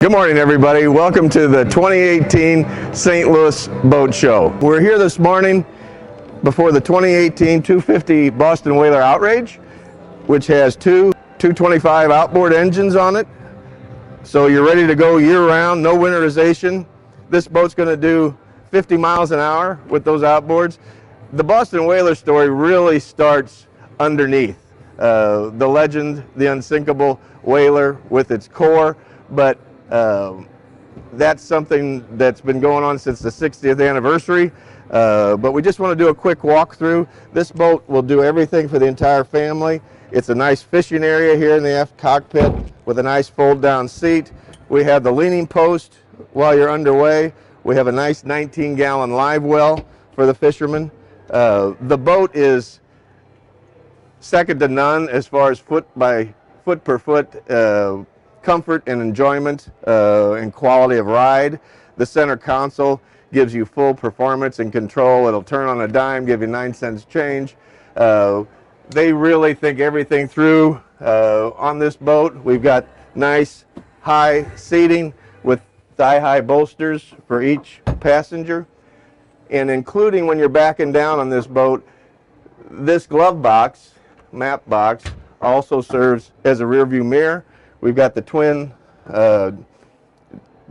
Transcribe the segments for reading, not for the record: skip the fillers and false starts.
Good morning, everybody. Welcome to the 2018 St. Louis Boat Show. We're here this morning before the 2018 250 Boston Whaler Outrage, which has two 225 outboard engines on it. So you're ready to go year-round, no winterization. This boat's going to do 50 miles an hour with those outboards. The Boston Whaler story really starts underneath. The legend, the unsinkable whaler with its core, but that's something that's been going on since the 60th anniversary. But we just want to do a quick walkthrough. This boat will do everything for the entire family. It's a nice fishing area here in the aft cockpit with a nice fold-down seat. We have the leaning post while you're underway. We have a nice 19-gallon live well for the fishermen. The boat is second to none as far as foot per foot comfort and enjoyment and quality of ride. The center console gives you full performance and control. It'll turn on a dime, give you 9 cents change. They really think everything through on this boat. We've got nice high seating with thigh-high bolsters for each passenger. And including when you're backing down on this boat, this glove box, map box, also serves as a rear view mirror. We've got the twin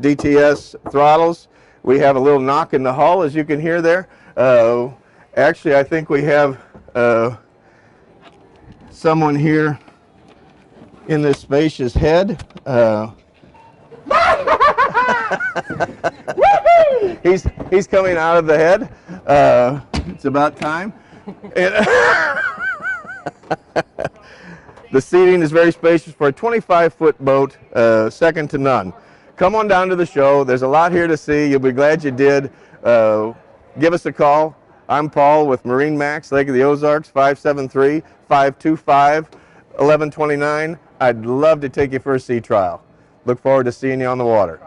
DTS throttles. We have a little knock in the hull, as you can hear there. Actually, I think we have someone here in this spacious head. He's coming out of the head. It's about time. The seating is very spacious for a 25-foot boat, second to none. Come on down to the show. There's a lot here to see. You'll be glad you did. Give us a call. I'm Paul with MarineMax Lake Ozark, 573-525-1129. I'd love to take you for a sea trial. Look forward to seeing you on the water.